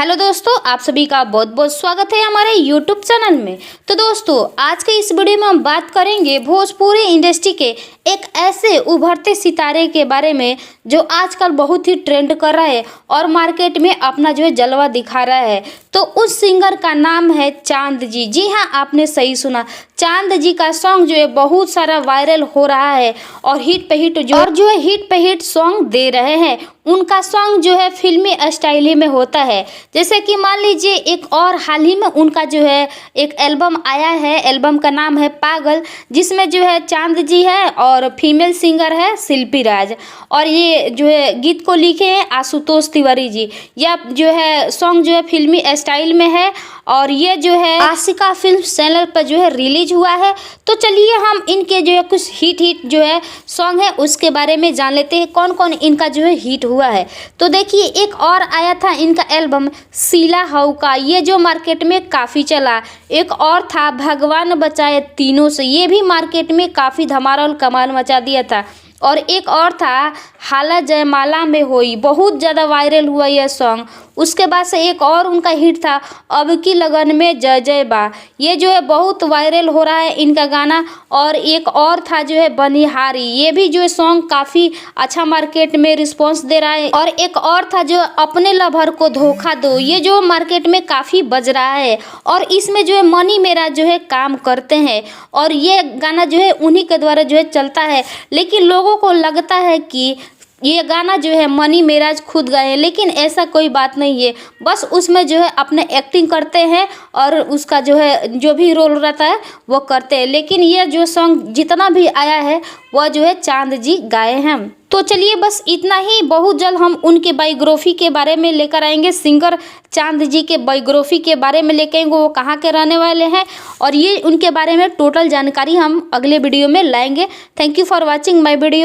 Hello दोस्तों, आप सभी का बहुत बहुत स्वागत है हमारे यूट्यूब चैनल में। तो दोस्तों, आज के इस वीडियो में हम बात करेंगे भोजपुरी इंडस्ट्री के एक ऐसे उभरते सितारे के बारे में जो आजकल बहुत ही ट्रेंड कर रहा है और मार्केट में अपना जो है जलवा दिखा रहा है। तो उस सिंगर का नाम है चांद जी। जी हाँ, आपने सही सुना। चांद जी का सॉन्ग जो है बहुत सारा वायरल हो रहा है और हिट पे हिट सॉन्ग दे रहे हैं। उनका सॉन्ग जो है फिल्मी स्टाइल में होता है। जैसे कि मान लीजिए एक और हाल ही में उनका जो है एक एल्बम आया है। एल्बम का नाम है पागल, जिसमें जो है चांद जी है और फीमेल सिंगर है शिल्पी राज, और ये जो है गीत को लिखे हैं आशुतोष तिवारी जी। यह जो है सॉन्ग जो है फिल्मी स्टाइल में है और ये जो है आशिका फिल्म चैनल पर जो है रिलीज हुआ है। तो चलिए हम इनके जो है कुछ हिट जो है सॉन्ग है उसके बारे में जान लेते हैं, कौन कौन इनका जो है हिट हुआ है। तो देखिए, एक और आया था इनका एल्बम सीला हाउ का, ये जो मार्केट में काफ़ी चला। एक और था भगवान बचाए तीनों से, ये भी मार्केट में काफ़ी धमाल कमाल मचा दिया था। और एक और था हाला जयमाला में होई, बहुत ज़्यादा वायरल हुआ यह सॉन्ग। उसके बाद से एक और उनका हिट था अब की लगन में जय जय बा, ये जो है बहुत वायरल हो रहा है इनका गाना। और एक और था जो है बनिहारी, ये भी जो है सॉन्ग काफ़ी अच्छा मार्केट में रिस्पॉन्स दे रहा है। और एक और था जो अपने लवर को धोखा दो, ये जो मार्केट में काफ़ी बज रहा है और इसमें जो है मनी मेरा जो है काम करते हैं और ये गाना जो है उन्हीं के द्वारा जो है चलता है। लेकिन लोगों को लगता है कि ये गाना जो है मनी मेराज खुद गाए हैं, लेकिन ऐसा कोई बात नहीं है। बस उसमें जो है अपने एक्टिंग करते हैं और उसका जो है जो भी रोल रहता है वो करते हैं। लेकिन ये जो सॉन्ग जितना भी आया है वह जो है चांद जी गाए हैं। तो चलिए बस इतना ही। बहुत जल्द हम उनके बायोग्राफी के बारे में लेकर आएंगे, सिंगर चांद जी के बायोग्राफी के बारे में लेकर आएंगे, वो कहाँ के रहने वाले हैं और ये उनके बारे में टोटल जानकारी हम अगले वीडियो में लाएंगे। Thank you for watching my video.